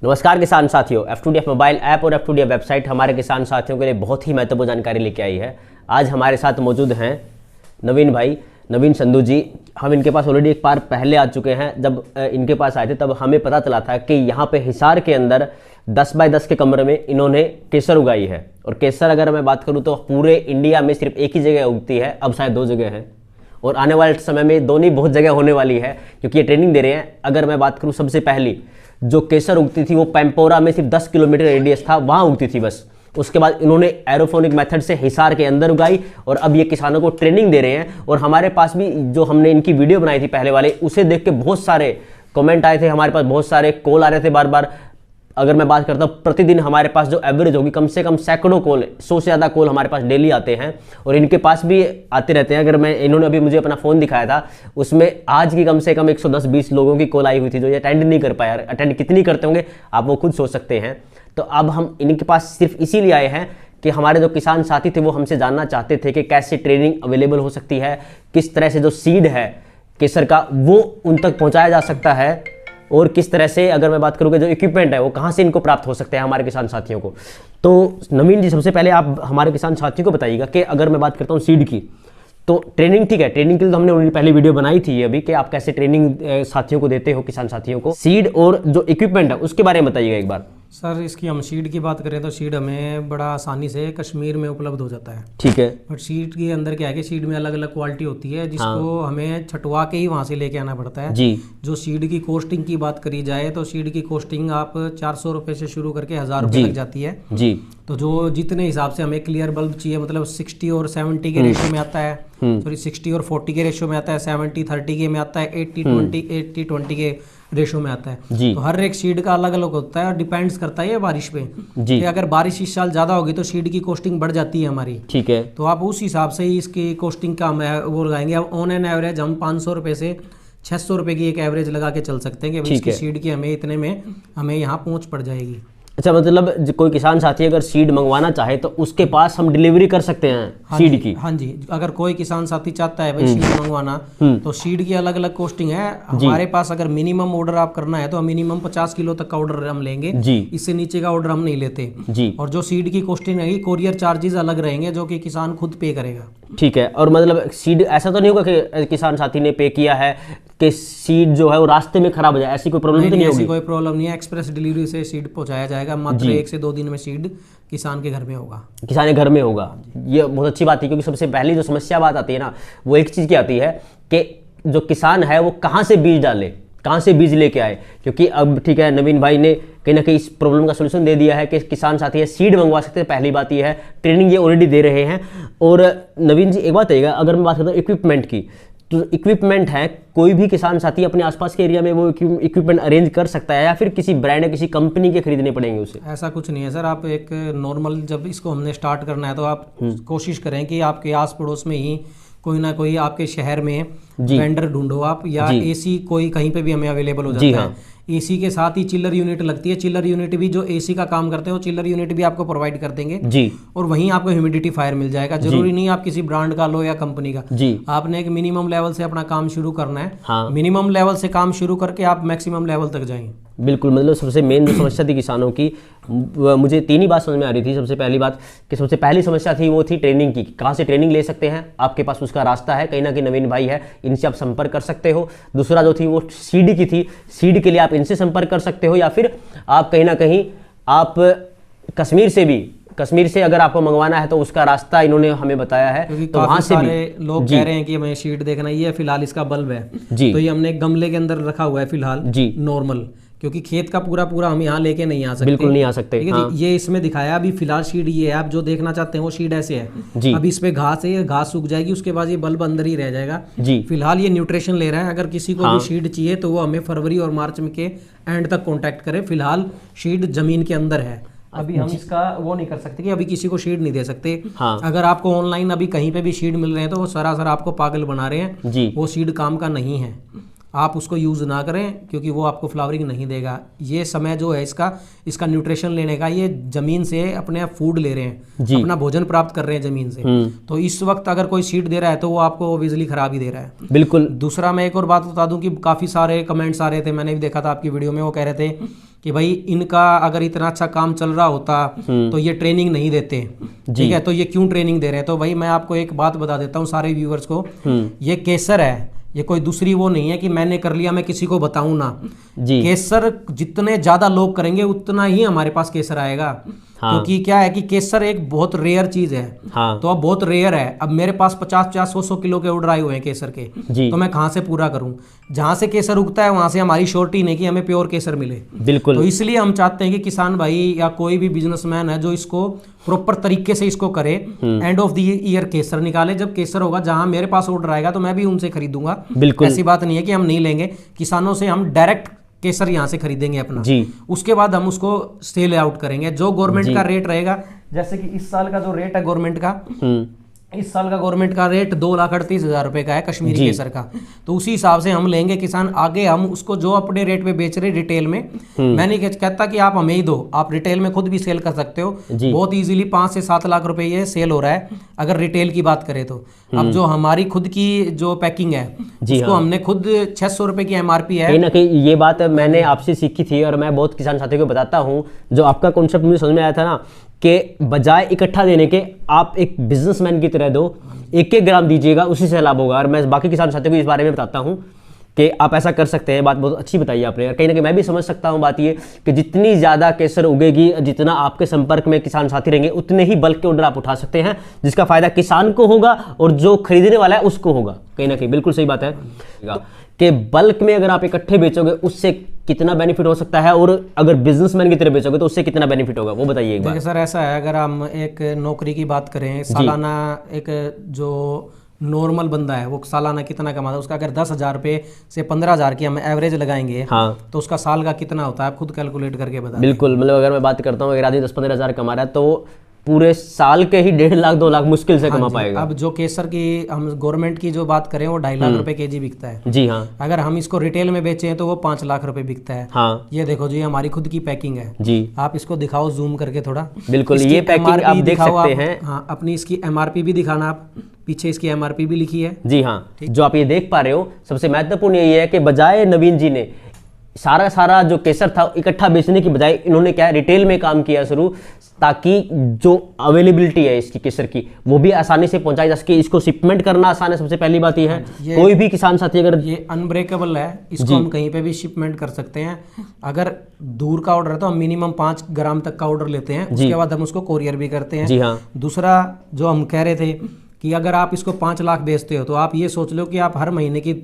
नमस्कार किसान साथियों, F2DF मोबाइल ऐप और F2DF वेबसाइट हमारे किसान साथियों के लिए बहुत ही महत्वपूर्ण जानकारी लेके आई है। आज हमारे साथ मौजूद हैं नवीन भाई, नवीन संधू जी। हम इनके पास ऑलरेडी एक बार पहले आ चुके हैं। जब इनके पास आए थे तब हमें पता चला था कि यहाँ पे हिसार के अंदर 10 बाय 10 के कमरे में इन्होंने केसर उगाई है। और केसर अगर मैं बात करूँ तो पूरे इंडिया में सिर्फ एक ही जगह उगती है, अब शायद 2 जगह है और आने वाले समय में दोनों बहुत जगह होने वाली है क्योंकि ये ट्रेनिंग दे रहे हैं। अगर मैं बात करूँ सबसे पहली जो केसर उगती थी वो पैम्पोरा में सिर्फ 10 किलोमीटर रेडियस था, वहाँ उगती थी बस। उसके बाद इन्होंने एरोफोनिक मेथड से हिसार के अंदर उगाई और अब ये किसानों को ट्रेनिंग दे रहे हैं। और हमारे पास भी जो हमने इनकी वीडियो बनाई थी पहले वाले, उसे देख के बहुत सारे कमेंट आए थे, हमारे पास बहुत सारे कॉल आ रहे थे बार बार। अगर मैं बात करता हूँ प्रतिदिन हमारे पास जो एवरेज होगी कम से कम सैकड़ों कॉल, 100 से ज़्यादा कॉल हमारे पास डेली आते हैं और इनके पास भी आते रहते हैं। अगर मैं इन्होंने अभी मुझे अपना फ़ोन दिखाया था, उसमें आज की कम से कम 110-120 लोगों की कॉल आई हुई थी जो ये अटेंड नहीं कर पाया। अटेंड कितनी करते होंगे आप वो खुद सोच सकते हैं। तो अब हम इनके पास सिर्फ इसीलिए आए हैं कि हमारे जो किसान साथी थे वो हमसे जानना चाहते थे कि कैसे ट्रेनिंग अवेलेबल हो सकती है, किस तरह से जो सीड है केसर का वो उन तक पहुँचाया जा सकता है और किस तरह से, अगर मैं बात करूँ कि जो इक्विपमेंट है वो कहाँ से इनको प्राप्त हो सकते हैं हमारे किसान साथियों को। तो नवीन जी, सबसे पहले आप हमारे किसान साथियों को बताइएगा कि अगर मैं बात करता हूँ सीड की, तो ट्रेनिंग ठीक है, ट्रेनिंग के लिए तो हमने पहले वीडियो बनाई थी अभी कि आप कैसे ट्रेनिंग साथियों को देते हो, किसान साथियों को। सीड और जो इक्विपमेंट है उसके बारे में बताइएगा एक बार। सर इसकी हम सीड की बात करें तो सीड हमें बड़ा आसानी से कश्मीर में उपलब्ध हो जाता है। ठीक है। बट सीड के अंदर क्या है कि सीड में अलग अलग क्वालिटी होती है जिसको हमें छटवा के ही वहाँ से लेके आना पड़ता है जी। जो सीड की कॉस्टिंग की बात करी जाए तो सीड की कॉस्टिंग आप 400 रुपये से शुरू करके 1000 रुपये लग जाती है जी। तो जो जितने हिसाब से हमें क्लियर बल्ब चाहिए, मतलब 60 और 70 के रेशो में आता है, सॉरी 60 और 40 के रेशो में आता है, 70-30 के में आता है, 80-20 के रेशो में आता है जी। तो हर एक सीड का अलग अलग होता है और डिपेंड्स करता है ये बारिश पे जी। कि अगर बारिश इस साल ज़्यादा होगी तो सीड की कॉस्टिंग बढ़ जाती है हमारी। ठीक है। तो आप उस हिसाब से ही इसकी कॉस्टिंग का वो लगाएंगे। अब ऑन एन एवरेज हम 500 रुपये से 600 रुपये की एक एवरेज लगा के चल सकते हैं कि इसकी सीड की हमें इतने में हमें यहाँ पहुँच पड़ जाएगी। अच्छा, मतलब कोई किसान साथी अगर सीड मंगवाना चाहे तो उसके पास हम डिलीवरी कर सकते हैं सीड की? हाँ जी, अगर कोई किसान साथी चाहता है भाई सीड मंगवाना तो सीड की अलग अलग कॉस्टिंग है हमारे पास। अगर मिनिमम ऑर्डर आप करना है तो मिनिमम 50 किलो तक का ऑर्डर हम लेंगे जी। इससे नीचे का ऑर्डर हम नहीं लेते जी। और जो सीड की कॉस्टिंग रहेगी, कोरियर चार्जेस अलग रहेंगे जो कि किसान खुद पे करेगा। ठीक है। और मतलब सीड ऐसा तो नहीं होगा कि किसान साथी ने पे किया है कि सीड जो है वो रास्ते में खराब हो जाए, ऐसी कोई प्रॉब्लम तो नहीं होगी? ऐसी कोई प्रॉब्लम नहीं है। एक्सप्रेस डिलीवरी से सीड पहुंचाया जाएगा, मात्र 1 से 2 दिन में सीड किसान के घर में होगा। किसान के घर में होगा, ये बहुत अच्छी बात है क्योंकि सबसे पहली जो समस्या बात आती है ना, वो एक चीज़ की आती है कि जो किसान है वो कहाँ से बीज डाले, कहाँ से बीज लेके आए। क्योंकि अब ठीक है, नवीन भाई ने कहीं ना कहीं इस प्रॉब्लम का सोल्यूशन दे दिया है कि किसान साथी है सीड मंगवा सकते हैं। पहली बात ये है, ट्रेनिंग ये ऑलरेडी दे रहे हैं। और नवीन जी एक बात आएगा, अगर मैं बात करता हूँ इक्विपमेंट की, तो इक्विपमेंट है कोई भी किसान साथी अपने आसपास के एरिया में वो इक्विपमेंट अरेंज कर सकता है या फिर किसी ब्रांड या किसी कंपनी के खरीदने पड़ेंगे उसे? ऐसा कुछ नहीं है सर। आप एक नॉर्मल, जब इसको हमने स्टार्ट करना है तो आप कोशिश करें कि आपके आस पड़ोस में ही कोई ना कोई आपके शहर में वेंडर ढूंढो आप, या एसी कोई कहीं पे भी हमें अवेलेबल हो जाता है। एसी के साथ ही चिल्लर यूनिट लगती है। चिल्लर यूनिट भी जो एसी का काम करते हैं वो चिल्लर यूनिट भी आपको प्रोवाइड कर देंगे जी। और वहीं आपको ह्यूमिडिफायर मिल जाएगा। जरूरी नहीं आप किसी ब्रांड का लो या कंपनी का जी। आपने एक मिनिमम लेवल से अपना काम शुरू करना है। हाँ। मिनिमम लेवल से काम शुरू करके आप मैक्सिमम लेवल तक जाएं। बिल्कुल, मतलब सबसे मेन जो समस्या थी किसानों की, मुझे 3 ही बात समझ में आ रही थी। सबसे पहली बात कि सबसे पहली समस्या थी वो थी ट्रेनिंग की। कहाँ से ट्रेनिंग ले सकते हैं, आपके पास उसका रास्ता है, कहीं ना कहीं नवीन भाई है, इनसे आप संपर्क कर सकते हो। दूसरा जो थी वो सीड की थी, सीड के लिए आप इनसे संपर्क कर सकते हो या फिर आप कहीं ना कहीं आप कश्मीर से अगर आपको मंगवाना है तो उसका रास्ता इन्होंने हमें बताया है। तो वहां से भी लोग कह रहे हैं कि हमें सीड देखना, ये फिलहाल इसका बल्ब है जी। तो ये हमने गमले के अंदर रखा हुआ है फिलहाल जी, नॉर्मल, क्योंकि खेत का पूरा हम यहाँ लेके नहीं आ सकते, बिल्कुल नहीं आ सकते। हाँ। ये इसमें दिखाया अभी फिलहाल सीड ये है, आप जो देखना चाहते हैं वो सीड ऐसे है जी। अभी इस पे घास है, घास सूख जाएगी, उसके बाद ये बल्ब अंदर ही रह जाएगा जी। फिलहाल ये न्यूट्रिशन ले रहा है। अगर किसी को भी सीड चाहिए तो वो हमें फरवरी और मार्च में के एंड तक कॉन्टैक्ट करें। फिलहाल सीड जमीन के अंदर है, अभी हम इसका वो नहीं कर सकते कि अभी किसी को सीड नहीं दे सकते। हाँ। अगर आपको ऑनलाइन अभी कहीं पे भी सीड मिल रहे हैं तो वो सरासर आपको पागल बना रहे हैं जी। वो सीड काम का नहीं है, आप उसको यूज़ ना करें क्योंकि वो आपको फ्लावरिंग नहीं देगा। ये समय जो है इसका न्यूट्रिशन लेने का, ये ज़मीन से अपने फूड ले रहे हैं, अपना भोजन प्राप्त कर रहे हैं ज़मीन से। तो इस वक्त अगर कोई सीड दे रहा है तो वो आपको बिजली खराब ही दे रहा है। बिल्कुल। दूसरा मैं एक और बात बता दूं कि काफ़ी सारे कमेंट्स आ रहे थे, मैंने भी देखा था आपकी वीडियो में, वो कह रहे थे कि भाई इनका अगर इतना अच्छा काम चल रहा होता तो ये ट्रेनिंग नहीं देते, ठीक है, तो ये क्यों ट्रेनिंग दे रहे हैं। तो भाई मैं आपको एक बात बता देता हूँ सारे व्यूअर्स को, ये केसर है, ये कोई दूसरी वो नहीं है कि मैंने कर लिया मैं किसी को बताऊं ना जी। केसर जितने ज्यादा लोग करेंगे उतना ही हमारे पास केसर आएगा। हाँ। क्योंकि क्या है कि केसर एक बहुत रेयर चीज है। हाँ। तो अब बहुत रेयर है। अब मेरे पास 50-50 100 किलो के ऑर्डर आए हुए हैं केसर के जी। तो मैं कहाँ से पूरा करूं। जहां से केसर उगता है वहां से हमारी श्योरिटी नहीं कि हमें प्योर केसर मिले। बिल्कुल। तो इसलिए हम चाहते हैं कि किसान भाई या कोई भी बिजनेसमैन है जो इसको प्रॉपर तरीके से इसको करे, एंड ऑफ द ईयर केसर निकाले। जब केसर होगा जहां मेरे पास ऑर्डर आएगा तो मैं भी उनसे खरीदूंगा। बिल्कुल। ऐसी बात नहीं है कि हम नहीं लेंगे, किसानों से हम डायरेक्ट केसर यहाँ से खरीदेंगे अपना जी। उसके बाद हम उसको सेल आउट करेंगे। जो गवर्नमेंट का रेट रहेगा, जैसे कि इस साल का जो रेट है गवर्नमेंट का, इस साल का गवर्नमेंट का रेट 2,38,000 रुपए का है कश्मीरी केसर का। तो उसी हिसाब से हम लेंगे किसान। आगे हम उसको जो अपने रेट पे बेच रहे रिटेल में, मैं नहीं कहता कि आप हमें ही दो, आप रिटेल में खुद भी सेल कर सकते हो। बहुत इजीली 5 से 7 लाख रुपए ये सेल हो रहा है अगर रिटेल की बात करें तो। अब जो हमारी खुद की जो पैकिंग है उसको हमने खुद 600 रुपए की MRP है। कहीं ना कहीं ये बात मैंने आपसे सीखी थी और मैं बहुत किसान साथियों को बताता हूँ। जो आपका कॉन्सेप्ट मुझे समझ में आया था ना, कि बजाय इकट्ठा देने के आप एक बिजनेसमैन की तरह दो, 1-1 ग्राम दीजिएगा, उसी से लाभ होगा। और मैं बाकी किसान साथियों को इस बारे में बताता हूँ कि आप ऐसा कर सकते हैं। बात बहुत अच्छी बताई आपने। कहीं ना कहीं मैं भी समझ सकता हूँ बात ये कि जितनी ज़्यादा केसर उगेगी, जितना आपके संपर्क में किसान साथी रहेंगे, उतने ही बल्क के ऑर्डर आप उठा सकते हैं, जिसका फायदा किसान को होगा और जो खरीदने वाला है उसको होगा। कहीं ना कहीं बिल्कुल सही बात है कि बल्क में अगर आप इकट्ठे बेचोगे उससे कितना बेनिफिट हो सकता है, और अगर बिजनेसमैन की तरह बेचोगे तो उससे कितना बेनिफिट होगा, वो बताइए एक बार। सर ऐसा है, अगर हम एक नौकरी की बात करें, सालाना एक जो नॉर्मल बंदा है वो सालाना कितना कमाता है, उसका अगर 10,000 रुपये से 15,000 की हम एवरेज लगाएंगे, हाँ, तो उसका साल का कितना होता है आप खुद कैलकुलेट करके बता। बिल्कुल, मतलब अगर मैं बात करता हूँ अगर आदमी 10-15 हज़ार कमा रहा है तो पूरे साल के ही 1.5 लाख 2 लाख मुश्किल से कमा पाएगा। अब जो केसर की हम गवर्नमेंट की जो बात करें वो 2.5 लाख रुपए केजी बिकता है जी। हाँ। अगर हम इसको रिटेल में बेचें तो वो 5 लाख रुपए बिकता है। हाँ। ये देखो जी हमारी खुद की पैकिंग है जी। आप इसको दिखाओ जूम करके थोड़ा। बिल्कुल, ये पैकिंग आप देख सकते हैं। हाँ, अपनी इसकी MRP भी दिखाना आप, पीछे इसकी MRP भी लिखी है जी। हाँ, जो आप ये देख पा रहे हो, सबसे महत्वपूर्ण यही है कि बजाय नवीन जी ने सारा जो केसर था इकट्ठा बेचने की बजाय इन्होंने क्या है, रिटेल में काम किया शुरू, ताकि जो अवेलेबिलिटी है इसकी केसर की वो भी आसानी से पहुंचाई जा सके। इसको शिपमेंट करना आसान है, सबसे पहली बात ये है। कोई भी किसान साथी अगर ये अनब्रेकेबल है, इसको हम कहीं पे भी शिपमेंट कर सकते हैं। अगर दूर का ऑर्डर है तो हम मिनिमम 5 ग्राम तक का ऑर्डर लेते हैं, उसके बाद हम उसको कोरियर भी करते हैं जी। हाँ। दूसरा जो हम कह रहे थे कि अगर आप इसको 5 लाख बेचते हो तो आप ये सोच लो कि आप हर महीने की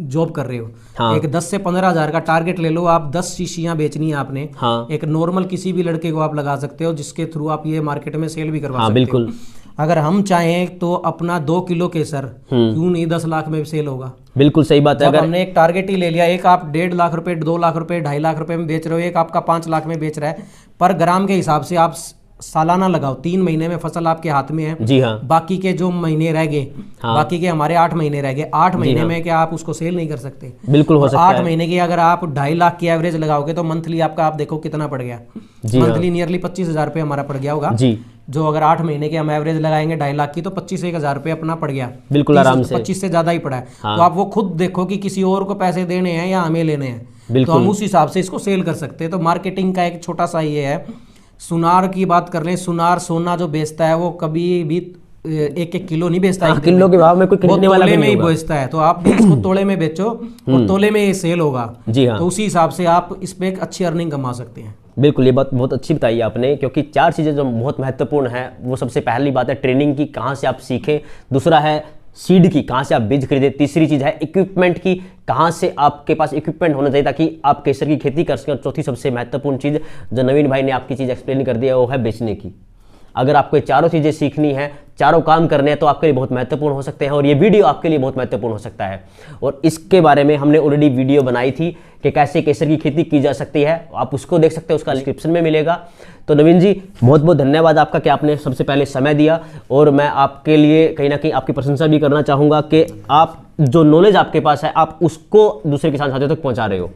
जॉब कर रहे हो। हाँ। एक 10 से 15 हज़ार का टारगेट ले लो आप, 10 शीशियां बेचनी है आपने। हाँ। एक नॉर्मल किसी भी लड़के को आप लगा सकते हो जिसके थ्रू आप ये मार्केट में सेल भी करवा सकते हो। बिल्कुल। अगर हम चाहें तो अपना 2 किलो केसर क्यों नहीं 10 लाख में सेल होगा। बिल्कुल सही बात है। अगर हमने एक टारगेट ही ले लिया, एक आप 1.5 लाख रुपए 2 लाख रुपए 2.5 लाख रुपए में बेच रहे हो, एक आपका 5 लाख में बेच रहा है, पर ग्राम के हिसाब से आप सालाना लगाओ। 3 महीने में फसल आपके हाथ में है जी। हाँ। बाकी के जो महीने रह गए, हाँ, बाकी के हमारे 8 महीने रह गए, 8 महीने हाँ, में क्या आप उसको सेल नहीं कर सकते। बिल्कुल हो सकता है। 8 महीने की अगर आप 2.5 लाख की एवरेज लगाओगे तो मंथली आपका आप देखो कितना पड़ गया मंथली। नियरली 25,000 रुपये हमारा पड़ गया होगा जी। जो अगर 8 महीने के हम एवरेज लगाएंगे 2.5 लाख की तो 25,000 रुपये अपना पड़ गया। बिल्कुल आराम से 25 से ज्यादा ही पड़ा है। हाँ। तो आप वो खुद देखो कि किसी और को पैसे देने हैं या हमें लेने हैं, तो हम उस हिसाब से इसको सेल कर सकते हैं। तो मार्केटिंग का एक छोटा सा ये है। सुनार की बात कर लें, सुनार सोना जो बेचता है वो कभी भी 1-1 किलो नहीं बेचता है, किलो के भाव में कोई खरीदने वाला तोले में ही बेचता है। तो आप भी इसको तोले में बेचो और तोले में ये सेल होगा जी। हाँ। तो उसी हिसाब से आप इस पे एक अच्छी अर्निंग कमा सकते हैं। बिल्कुल, ये बात बहुत अच्छी बताई आपने, क्योंकि 4 चीज़ें जो बहुत महत्वपूर्ण है वो सबसे पहली बात है ट्रेनिंग की, कहाँ से आप सीखें। दूसरा है सीड की, कहाँ से आप बीज खरीदें। तीसरी चीज़ है इक्विपमेंट की, कहाँ से आपके पास इक्विपमेंट होना चाहिए ताकि आप केसर की खेती कर सकें। और चौथी सबसे महत्वपूर्ण चीज़ जो नवीन भाई ने आपकी चीज़ एक्सप्लेन कर दिया वो है बेचने की। अगर आपको 4 चीज़ें सीखनी है, 4 काम करने हैं तो आपके लिए बहुत महत्वपूर्ण हो सकते हैं, और ये वीडियो आपके लिए बहुत महत्वपूर्ण हो सकता है। और इसके बारे में हमने ऑलरेडी वीडियो बनाई थी कि कैसे केसर की खेती की जा सकती है, आप उसको देख सकते हैं, उसका डिस्क्रिप्शन में मिलेगा। तो नवीन जी बहुत बहुत धन्यवाद आपका कि आपने सबसे पहले समय दिया, और मैं आपके लिए कहीं ना कहीं आपकी प्रशंसा भी करना चाहूँगा कि आप जो नॉलेज आपके पास है आप उसको दूसरे किसान साथियों तक पहुँचा रहे हो।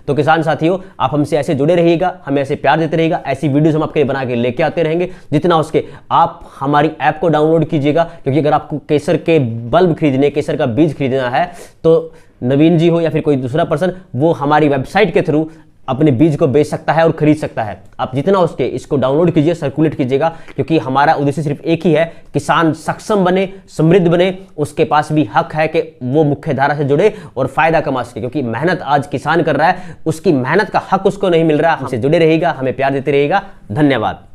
तो किसान साथियों, आप हमसे ऐसे जुड़े रहिएगा, हमें ऐसे प्यार देते रहिएगा, ऐसी वीडियोस हम आपके लिए बना के लेके आते रहेंगे। जितना हो सके आप हमारी ऐप को डाउनलोड कीजिएगा, क्योंकि अगर आपको केसर के बल्ब खरीदने, केसर का बीज खरीदना है तो नवीन जी हो या फिर कोई दूसरा पर्सन, वो हमारी वेबसाइट के थ्रू अपने बीज को बेच सकता है और खरीद सकता है। आप जितना हो सके इसको डाउनलोड कीजिए, सर्कुलेट कीजिएगा, क्योंकि हमारा उद्देश्य सिर्फ एक ही है, किसान सक्षम बने, समृद्ध बने, उसके पास भी हक है कि वो मुख्य धारा से जुड़े और फायदा कमा सके, क्योंकि मेहनत आज किसान कर रहा है, उसकी मेहनत का हक उसको नहीं मिल रहा। हमसे जुड़े रहिएगा, हमें प्यार देते रहिएगा। धन्यवाद।